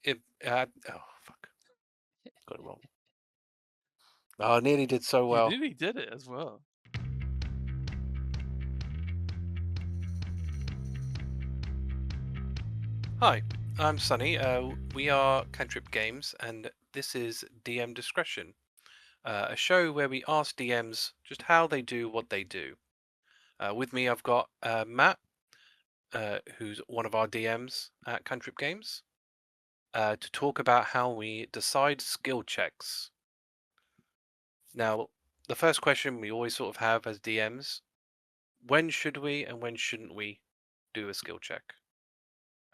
If oh fuck, got it wrong. Oh, I nearly did so You well. nearly did it as well. Hi, I'm Sunny. We are Cantrip Games, and this is DM Discretion, a show where we ask DMs just how they do what they do. With me, I've got Matt, who's one of our DMs at Cantrip Games, to talk about how we decide skill checks. Now, the first question we always sort of have as DMs: when should we and when shouldn't we do a skill check?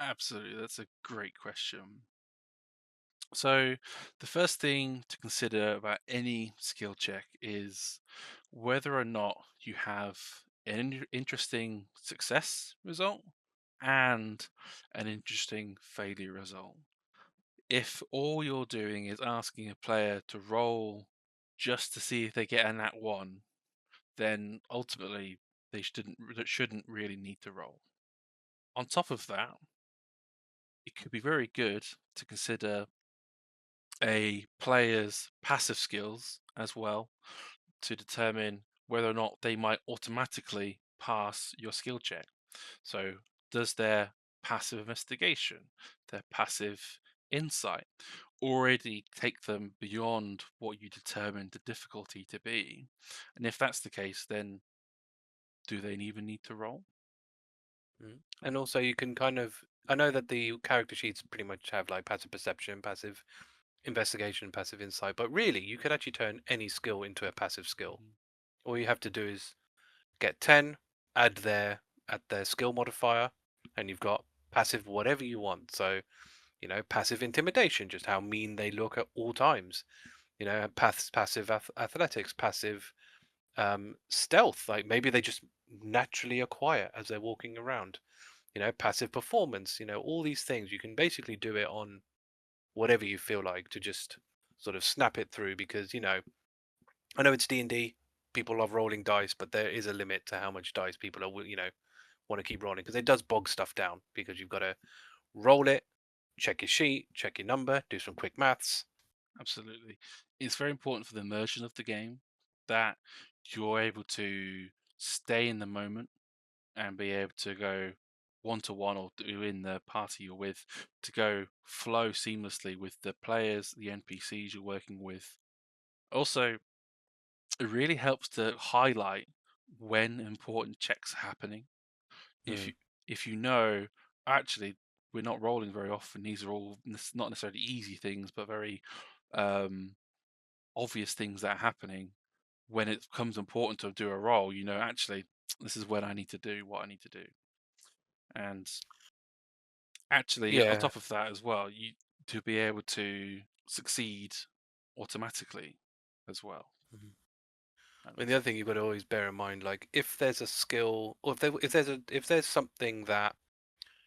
Absolutely, that's a great question. So, the first thing to consider about any skill check is whether or not you have an interesting success result and an interesting failure result. If all you're doing is asking a player to roll just to see if they get a nat one, then ultimately they shouldn't really need to roll. On top of that, it could be very good to consider a player's passive skills as well to determine whether or not they might automatically pass your skill check. So, does their passive investigation, their passive insight already take them beyond what you determined the difficulty to be? And if that's the case, then do they even need to roll? And also, you can kind of. I know that the character sheets pretty much have like passive perception, passive investigation, passive insight, but really, you could actually turn any skill into a passive skill. Mhm. All you have to do is get 10, add their skill modifier, and you've got passive whatever you want. So, passive intimidation, just how mean they look at all times. Passive athletics, passive stealth, like maybe they just naturally acquire as they're walking around. Passive performance, all these things. You can basically do it on whatever you feel like to just sort of snap it through because, I know it's D&D, people love rolling dice, but there is a limit to how much dice people want to keep rolling because it does bog stuff down because you've got to roll it, check your sheet, check your number, do some quick maths. Absolutely. It's very important for the immersion of the game that you're able to stay in the moment and be able to go one to one or in the party you're with to go flow seamlessly with the players, the NPCs you're working with. Also, it really helps to highlight when important checks are happening. If Mm. you if you know actually we're not rolling very often, these are all not necessarily easy things, but very um, obvious things that are happening. When it becomes important to do a role, you know, actually, this is when I need to do what I need to do. And actually, on Yeah. top of that as well, you to be able to succeed automatically as well. Mhm. That I mean, makes the other sense. thing you've got to always bear in mind, like if there's a skill or if there's something that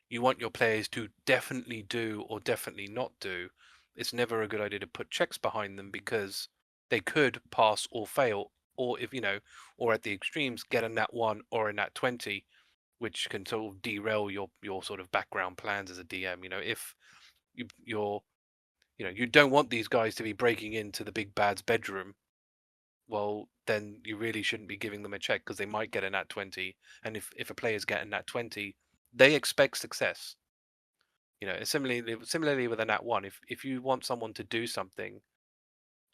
you want your players to definitely do or definitely not do, it's never a good idea to put checks behind them because they could pass or fail, or if or at the extremes, get a nat 1 or a nat 20, which can sort of derail your sort of background plans as a DM. If you're you don't want these guys to be breaking into the big bad's bedroom, well, then you really shouldn't be giving them a check because they might get a nat 20, and if a player's getting nat 20, they expect success. Similarly with a nat one, if you want someone to do something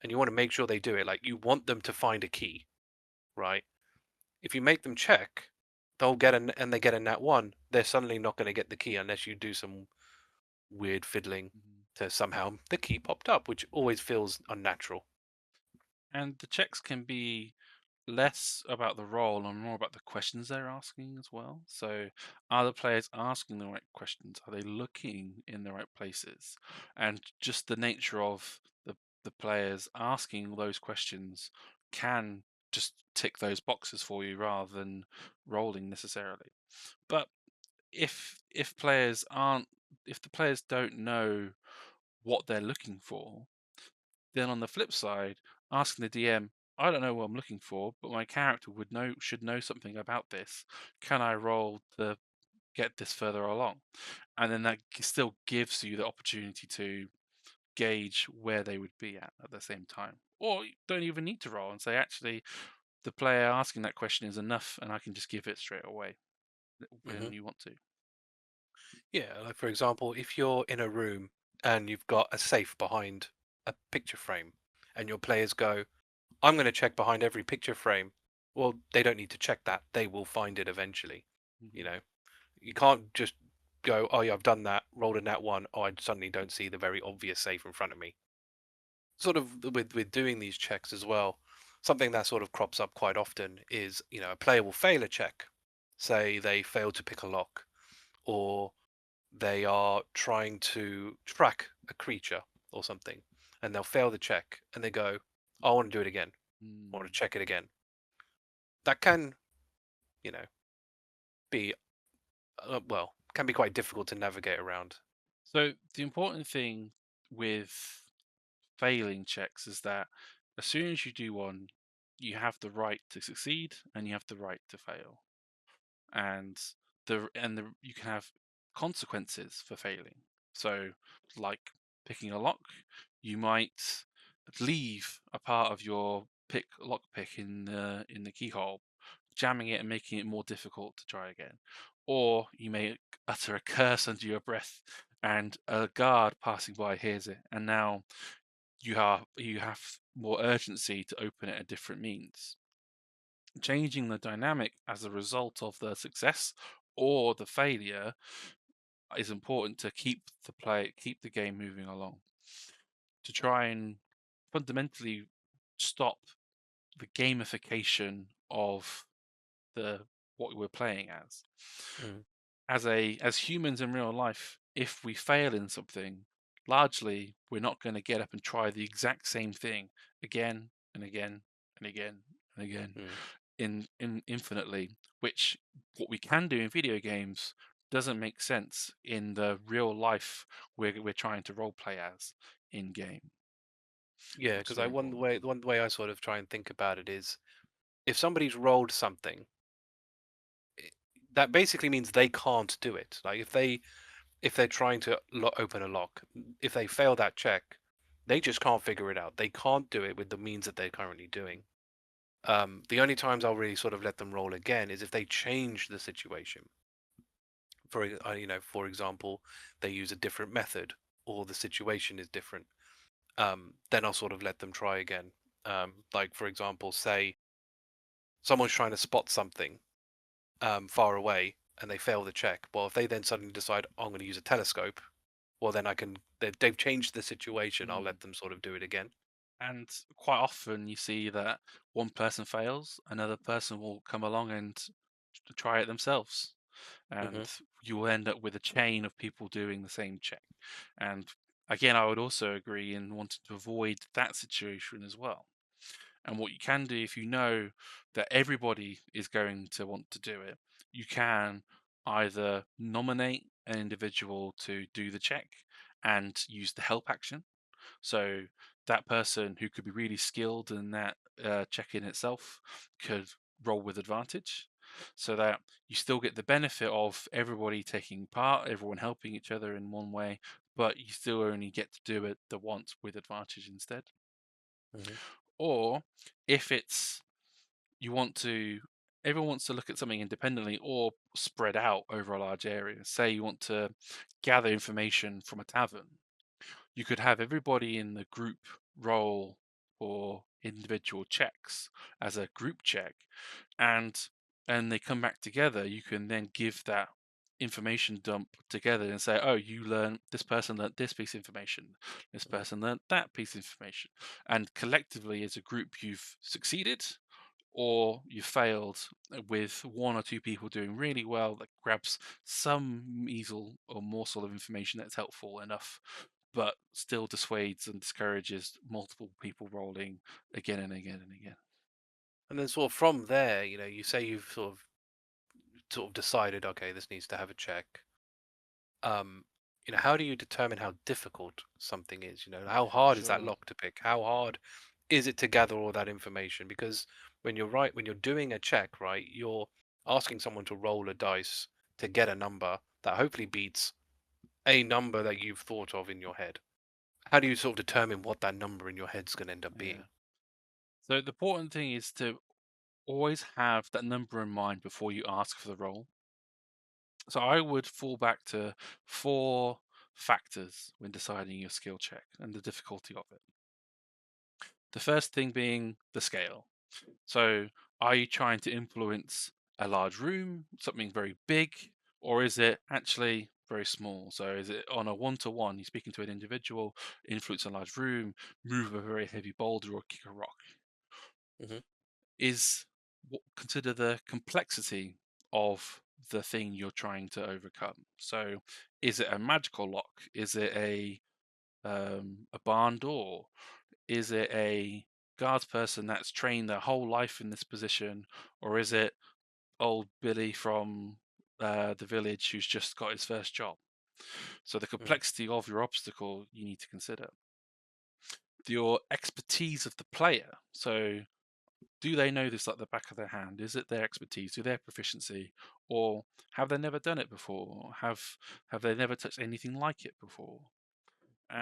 and you want to make sure they do it, like you want them to find a key, right? If you make them check, they'll get an and they get a nat one, they're suddenly not going to get the key unless you do some weird fiddling Mhm. to somehow the key popped up, which always feels unnatural. And the checks can be less about the role and more about the questions they're asking as well. So, are the players asking the right questions? Are they looking in the right places? And just the nature of the players asking those questions can just tick those boxes for you rather than rolling necessarily. But if players aren't if the players don't know what they're looking for, then on the flip side, asking the DM, I don't know what I'm looking for, but my character should know something about this. Can I roll the get this further along. And then that still gives you the opportunity to gauge where they would be at the same time. Or you don't even need to roll and say, actually, the player asking that question is enough, and I can just give it straight away Hmm. when you want to. Yeah, like for example, if you're in a room and you've got a safe behind a picture frame, and your players go, "I'm going to check behind every picture frame." Well, they don't need to check that; they will find it eventually. You Mhm. know, you can't just go, "Oh yeah, I've done that." Rolled in that one. Oh, I suddenly don't see the very obvious safe in front of me. Sort of with doing these checks as well. Something that sort of crops up quite often is, a player will fail a check. Say they fail to pick a lock, or they are trying to track a creature or something, and they'll fail the check, and they go, "Oh, I want to do it again. I want Mm. to check it again." That can, you know, be well, can be quite difficult to navigate around. So the important thing with failing checks is that as soon as you do one, you have the right to succeed and you have the right to fail. And you can have consequences for failing. So, like picking a lock, you might leave a part of your lock pick in the keyhole, jamming it and making it more difficult to try again. Or you may utter a curse under your breath, and a guard passing by hears it, and now you have more urgency to open it a different means. Changing the dynamic as a result of the success or the failure is important to keep the game moving along, to try and fundamentally stop the gamification of the what we're playing as. Mm, As humans in real life, if we fail in something, largely we're not going to get up and try the exact same thing again and again and again and again mm. in infinitely, which what we can do in video games doesn't make sense in the real life we're trying to role play as in game, Yeah, which is because very one important. way I sort of try and think about it is, if somebody's rolled something, i- that basically means they can't do it. Like if they're trying to open a lock, if they fail that check, they just can't figure it out. They can't do it with the means that they're currently doing. The only times I'll really sort of let them roll again is if they change the situation. For example, they use a different method, or the situation is different. Then I'll sort of let them try again. Like for example, say someone's trying to spot something far away, and they fail the check. Well, if they then suddenly decide, "Oh, I'm going to use a telescope," well, then they've changed the situation. I'll Mm. let them sort of do it again. And quite often you see that one person fails, another person will come along and try it themselves, Hmm. and you will end up with a chain of people doing the same check. And again, I would also agree in wanting to avoid that situation as well. And what you can do if you know that everybody is going to want to do it, you can either nominate an individual to do the check and use the help action. So that person who could be really skilled in that check in itself could roll with advantage, so that you still get the benefit of everybody taking part, everyone helping each other in one way, but you still only get to do it the once with advantage instead. Hmm. Or if it's you want to everyone wants to look at something independently or spread out over a large area. Say you want to gather information from a tavern, you could have everybody in the group roll for individual checks as a group check, and they come back together. You can then give that information dump together and say, oh, you learn this person learned this piece of information, this person learned that piece of information, and collectively as a group you've succeeded or you failed, with one or two people doing really well that grabs some measle or morsel of information that's helpful enough, but still dissuades and discourages multiple people rolling again and again and again. And then sort of from there, you say you've sort of decided, okay, this needs to have a check. Um, how do you determine how difficult something is? How hard is that Sure. lock to pick? How hard is it to gather all that information? Because when you're doing a check, right, you're asking someone to roll a dice to get a number that hopefully beats a number that you've thought of in your head. How do you sort of determine what that number in your head's going to end up Yeah. being? So the important thing is to always have that number in mind before you ask for the roll. So I would fall back to four factors when deciding your skill check and the difficulty of it. The first thing being the scale. So are you trying to influence a large room, something very big, or is it actually very small? So is it on a one-to-one, you're speaking to an individual, influence a large room, move a very heavy boulder or kick a rock? Hmm. Is what consider the complexity of the thing you're trying to overcome. So, is it a magical lock? Is it a barn door? Is it a guards person that's trained their whole life in this position, or is it old Billy from the village who's just got his first job? So, the Hmm. complexity of your obstacle you need to consider. Your expertise of the player. So, do they know this like the back of their hand? Is it their expertise, do their proficiency, or have they never done it before? Have they never touched anything like it before?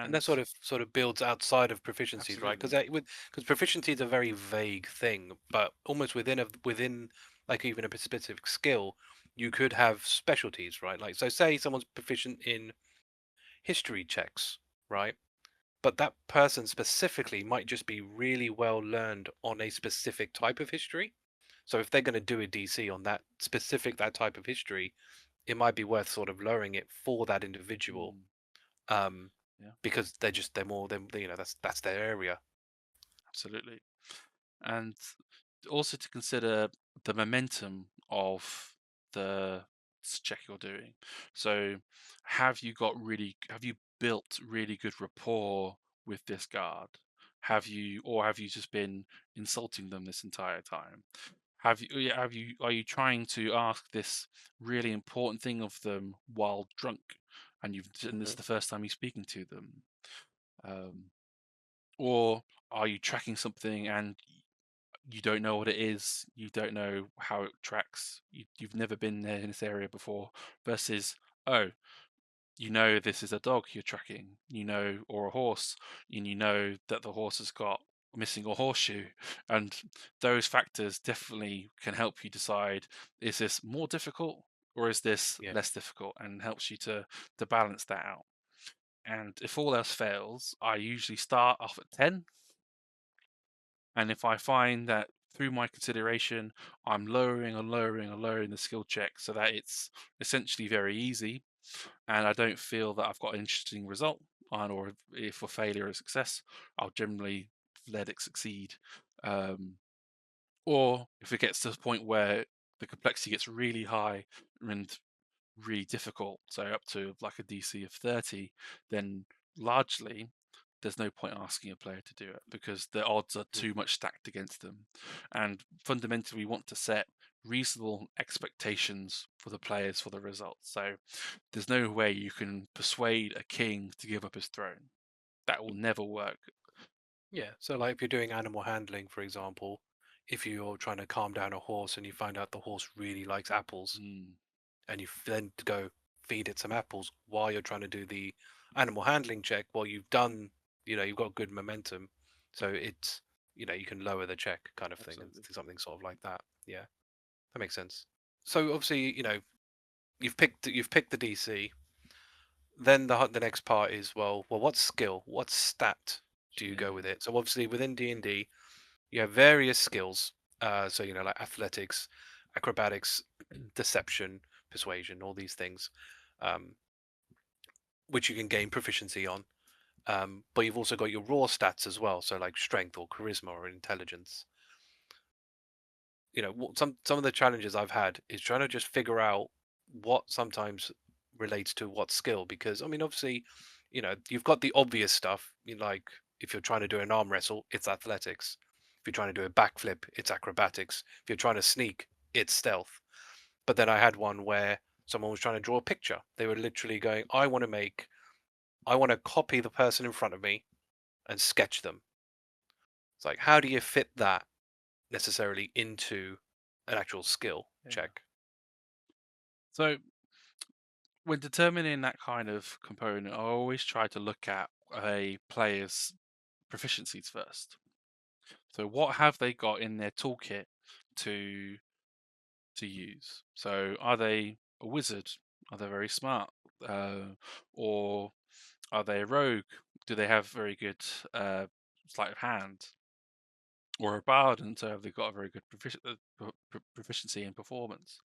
And And that sort of builds outside of proficiencies, right? absolutely, Because proficiency is a very vague thing, but almost within like even a specific skill, you could have specialties, right? Like so, say someone's proficient in history checks, right? But that person specifically might just be really well learned on a specific type of history. So if they're going to do a DC on that type of history, it might be worth sort of lowering it for that individual, mm, um, yeah, because they're more than that's their area. absolutely. And also to consider the momentum of the check you're doing. So, have you built really good rapport with this guard? Have you just been insulting them this entire time? Yeah, are you trying to ask this really important thing of them while drunk, and this is Hmm. the first time you're speaking to them? Um, or are you tracking something and you don't know what it is, you don't know how it tracks, you've never been there in this area before, versus, oh, you know this is a dog you're tracking, or a horse, and you know that the horse has got missing a horseshoe, and those factors definitely can help you decide, is this more difficult or is this Yeah. less difficult, and helps you to balance that out. And if all else fails, I usually start off at 10, and if I find that through my consideration, I'm lowering and lowering and lowering the skill check so that it's essentially very easy, and I don't feel that I've got an interesting result, or if for failure or success, I'll generally let it succeed. Um, or if it gets to the point where the complexity gets really high and really difficult, so up to like a DC of 30, then largely there's no point asking a player to do it because the odds are Mm. too much stacked against them. And fundamentally, we want to set reasonable expectations for the players for the results. So there's no way you can persuade a king to give up his throne. That will never work. Yeah. So like if you're doing animal handling, for example, if you're trying to calm down a horse and you find out the horse really likes apples, Mm, and you then to go feed it some apples while you're trying to do the animal handling check, while you've got good momentum, so it's you can lower the check kind of thing and absolutely. do something sort of like that. Yeah, that makes sense. So obviously, you've picked the DC. Then the next part is, well, what skill, what stat do you go Yeah. with it? So obviously within D&D, you have various skills. So like athletics, acrobatics, deception, persuasion, all these things, um, which you can gain proficiency on. But you've also got your raw stats as well, so like strength or charisma or intelligence. Some of the challenges I've had is trying to just figure out what sometimes relates to what skill, because I mean obviously you've got the obvious stuff, like if you're trying to do an arm wrestle, it's athletics. If you're trying to do a backflip, it's acrobatics. If you're trying to sneak, it's stealth. But then I had one where someone was trying to draw a picture. They were literally going, I want to copy the person in front of me and sketch them. It's like, how do you fit that necessarily into an actual skill Yeah. check? So when determining that kind of component, I always try to look at a player's proficiencies first. So what have they got in their toolkit to use? So are they a wizard? Are they very smart? Or are they a rogue? Do they have very good sleight of hand? Or a bard, and so have they got a very good proficiency in performance?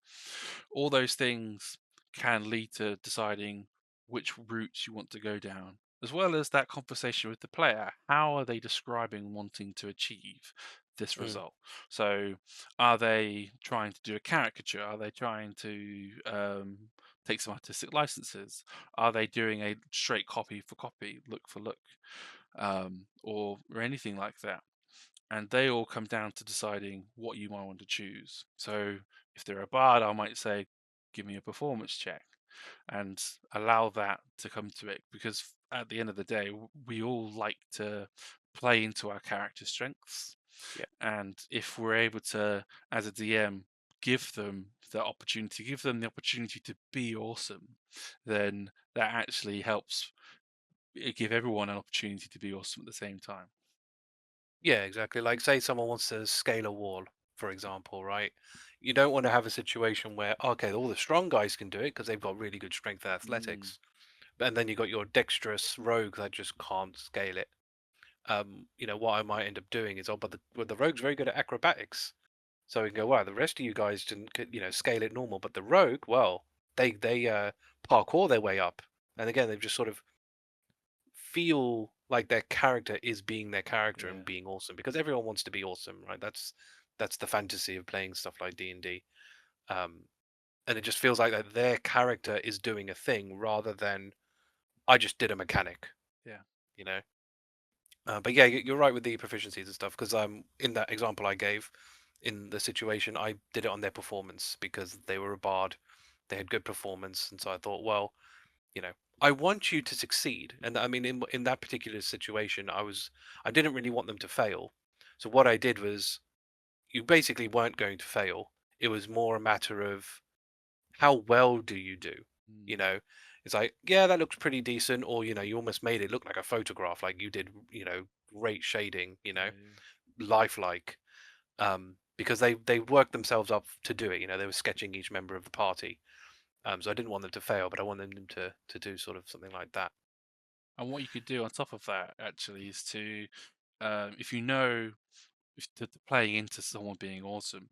All those things can lead to deciding which routes you want to go down, as well as that conversation with the player. How are they describing wanting to achieve this Mm. result? So, are they trying to do a caricature? Are they trying to take some artistic licenses? Are they doing a straight copy for copy, look for look, or anything like that? And they all come down to deciding what you might want to choose. So if they're a bard, I might say, give me a performance check and allow that to come to it because at the end of the day, we all like to play into our character strengths. Yeah. And if we're able to, as a DM, give them the opportunity to be awesome, then that actually helps give everyone an opportunity to be awesome at the same time. Yeah, exactly. Like, say someone wants to scale a wall, for example, right? You don't want to have a situation where, okay, all the strong guys can do it because they've got really good strength and Mm, athletics, and then you got your dexterous rogue that just can't scale it. What I might end up doing is, oh, but the rogue's very good at acrobatics, so we can go, wow, the rest of you guys didn't, scale it normal, but the rogue, well, they parkour their way up, and again, they've just sort of feel like their character is being their character and yeah. being awesome because everyone wants to be awesome, right? That's the fantasy of playing stuff like D&D. Um, and it just feels like that their character is doing a thing rather than I just did a mechanic, Yeah. you know. But yeah, you're right with the proficiencies and stuff because in that example I gave in the situation, I did it on their performance because they were a bard, they had good performance, and so I thought, well, you know, I want you to succeed. And I mean, in that particular situation, I didn't really want them to fail. So what I did was, you basically weren't going to fail. It was more a matter of how well do you do. You Mm, know, it's like, yeah, that looks pretty decent, or you almost made it look like a photograph, like you did, great shading, yeah, yeah. lifelike. Because they worked themselves up to do it. They were sketching each member of the party. So I didn't want them to fail, but I wanted them to do sort of something like that. And what you could do on top of that actually is to, if you know, if to playing into someone being awesome,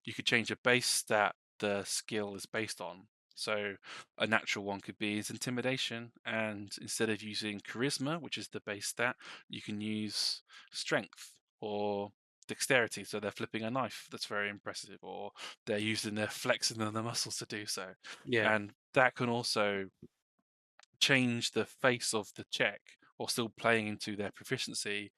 you could change a base stat the skill is based on. So a natural one could be is intimidation, and instead of using charisma, which is the base stat, you can use strength or dexterity. So they're flipping a knife. That's very impressive, or they're using their flexing of the muscles to do so. Yeah, And that can also change the face of the check while still playing into their proficiency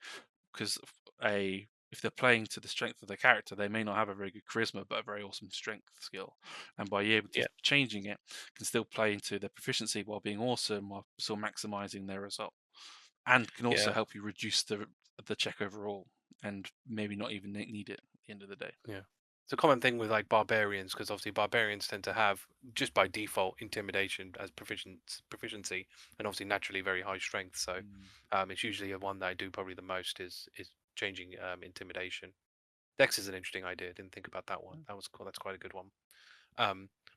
because a if they're playing to the strength of their character, they may not have a very good charisma, but a very awesome strength skill. And by able to yeah, changing it, can still play into their proficiency while being awesome, while still maximizing their result, and can also yeah, help you reduce the check overall, and maybe not even need it at the end of the day. yeah. It's a common thing with like barbarians because obviously barbarians tend to have just by default intimidation as proficiency, and obviously naturally very high strength. So Mm, it's usually the one that I do probably the most is changing intimidation. Dex is an interesting idea. Didn't think about that one. mm, That was cool. That's quite a good one.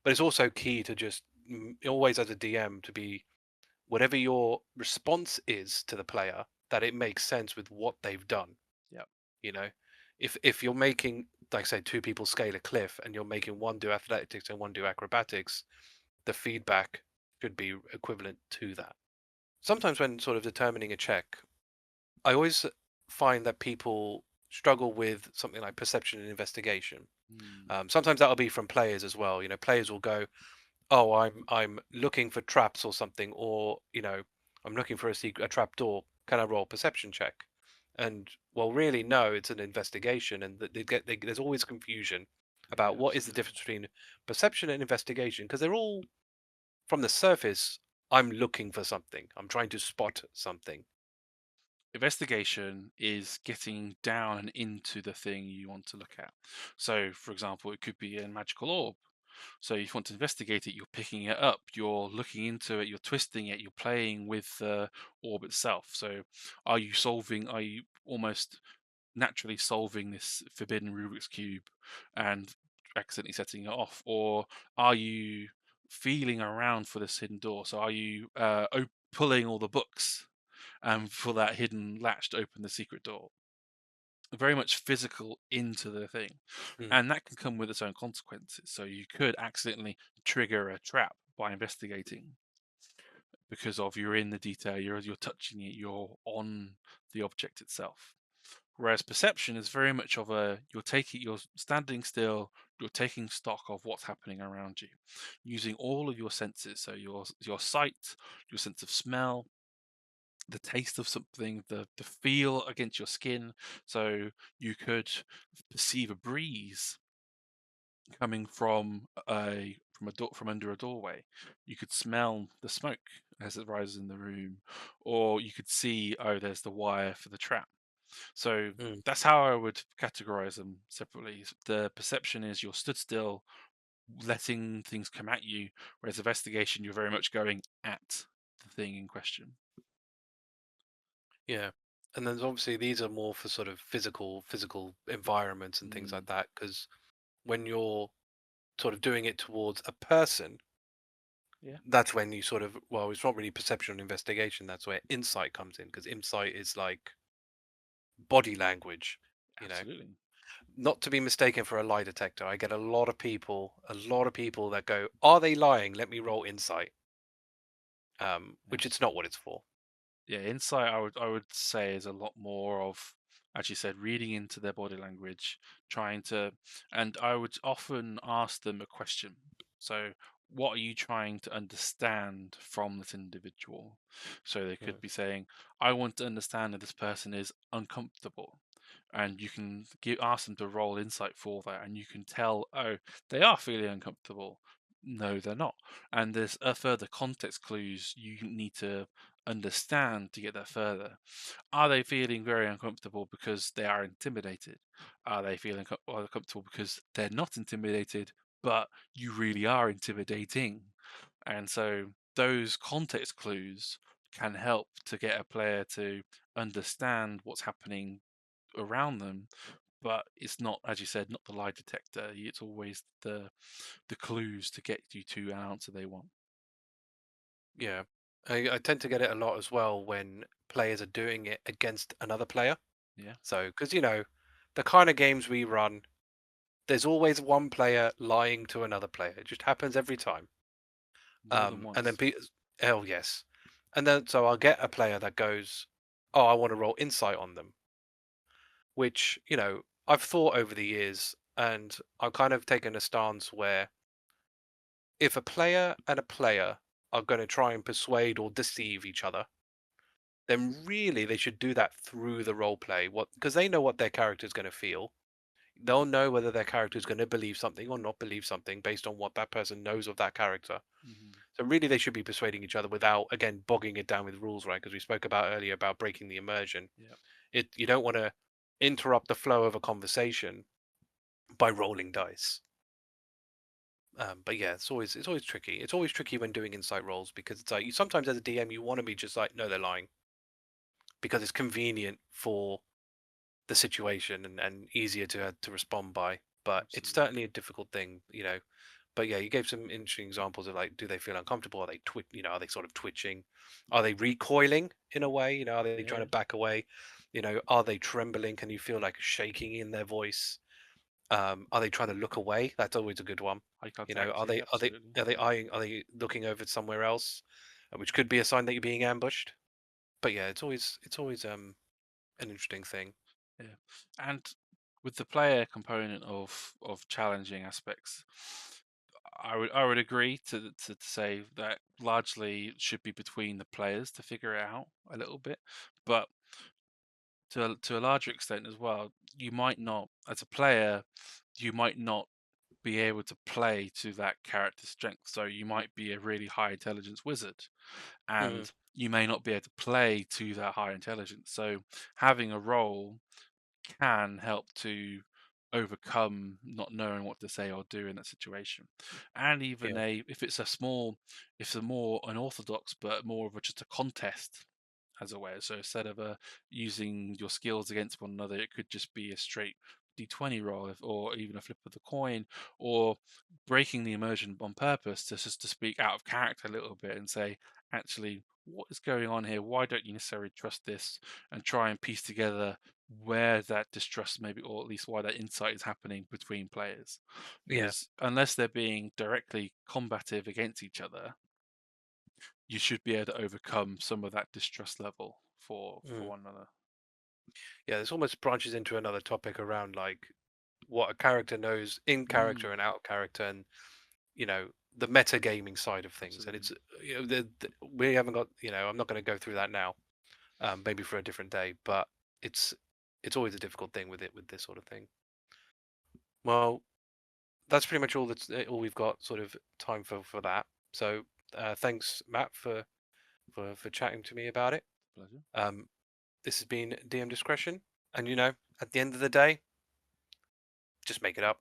But it's also key to just always as a DM to be whatever your response is to the player, that it makes sense with what they've done. yeah, You know, if you're making, like say, two people scale a cliff and you're making one do athletics and one do acrobatics, the feedback should be equivalent to that. Sometimes when sort of determining a check, I always find that people struggle with something like perception and investigation. mm, Sometimes that'll be from players as well. Players will go, "Oh, I'm looking for traps or something," or "I'm looking for a trap door. Can I roll perception check?" And well, really, no, it's an investigation, and there's always confusion yeah, about what is the absolutely. difference between perception and investigation because they're all from the surface. I'm looking for something. I'm trying to spot something. Investigation is getting down and into the thing you want to look at. So, for example, it could be a magical orb. So if you want to investigate it, you're picking it up, you're looking into it, you're twisting it, you're playing with the orb itself. So are you almost naturally solving this forbidden Rubik's Cube and accidentally setting it off? Or are you feeling around for this hidden door? So are you pulling all the books for that hidden latch to open the secret door? Very much physical into the thing. Mm. And that can come with its own consequences. So you could accidentally trigger a trap by investigating because of you're in the detail, you're touching it, you're on the object itself. Whereas perception is very much of a you're standing still, you're taking stock of what's happening around you, using all of your senses. So your sight, your sense of smell, the taste of something, the feel against your skin. So you could perceive a breeze coming from a door from under a doorway. You could smell the smoke as it rises in the room, or you could see, oh, there's the wire for the trap. So Mm. that's how I would categorize them separately. The perception is you're stood still, letting things come at you, whereas investigation, you're very much going at the thing in question. Yeah. And then obviously these are more for sort of physical environments and things like Mm, that. Because when you're sort of doing it towards a person, yeah, that's when you sort of, well, it's not really perception and investigation. That's where insight comes in, because insight is like body language, you know, absolutely. not to be mistaken for a lie detector. I get a lot of people that go, "Are they lying? Let me roll insight," which it's not what it's for. Yeah, insight I would say is a lot more of, as you said, reading into their body language, trying to, and I would often ask them a question. So, what are you trying to understand from this individual? So they Mm, could be saying, I want to understand if this person is uncomfortable. And you can ask them to roll insight for that, and you can tell, oh, they are feeling uncomfortable. No, they're not. And there's further context clues you need to understand to get that further. Are they feeling very uncomfortable because they are intimidated? Are they feeling uncomfortable because they're not intimidated, but you really are intimidating? And so those context clues can help to get a player to understand what's happening around them. But it's not, as you said, not the lie detector. It's always the clues to get you to an answer they want. yeah, I tend to get it a lot as well when players are doing it against another player. Yeah, So, because the kind of games we run, there's always one player lying to another player. It just happens every time. more than And then once. oh yes, and then so I'll get a player that goes, "Oh, I want to roll insight on them," which I've thought over the years, and I've kind of taken a stance where if a player and a player are going to try and persuade or deceive each other, then really they should do that through the role play. What Because they know what their character is going to feel. They'll know whether their character is going to believe something or not believe something based on what that person knows of that character. Hmm. So really, they should be persuading each other without, again, bogging it down with rules, right? Because we spoke about earlier about breaking the immersion. Yeah. You don't want to interrupt the flow of a conversation by rolling dice. But yeah, it's always tricky. It's always tricky when doing insight rolls because it's like you sometimes as a DM you want to be just like, no, they're lying because it's convenient for the situation and easier to respond by. But it's Absolutely. certainly a difficult thing. But yeah, you gave some interesting examples of like, do they feel uncomfortable? Are they are they sort of twitching? Are they recoiling in a way? Are they trying Yeah. to back away? Are they trembling? Can you feel like shaking in their voice? Are they trying to look away? That's always a good one. Eye Are contact. they Yeah, are they absolutely. are they eyeing? Are they looking over somewhere else, which could be a sign that you're being ambushed? But yeah, it's always an interesting thing. Yeah. And with the player component of challenging aspects, I would agree to say that largely it should be between the players to figure it out a little bit, but to a larger extent as well, you might not, as a player, you might not be able to play to that character's strength. So you might be a really high intelligence wizard, Mm, and you may not be able to play to that high intelligence. So having a role can help to overcome not knowing what to say or do in that situation. And even Yeah. a if it's a small, if it's a more unorthodox but more of a, just a contest as a way. So instead of using your skills against one another, it could just be a straight d20 roll, or even a flip of the coin, or breaking the immersion on purpose to just to speak out of character a little bit and say, actually, what is going on here? Why don't you necessarily trust this? And try and piece together where that distrust maybe, or at least why that insight is happening between players. Yeah. Because unless they're being directly combative against each other, you should be able to overcome some of that distrust level for Mm. one another. Yeah, this almost branches into another topic around like what a character knows in character Mm, and out of character, and the metagaming side of things. And absolutely. it's we haven't got, I'm not going to go through that now. Maybe for a different day, but it's it's always a difficult thing with this sort of thing. Well, that's pretty much all we've got sort of time for that. So thanks, Matt, for chatting to me about it. Pleasure. Um, this has been DM Discretion, and at the end of the day, just make it up.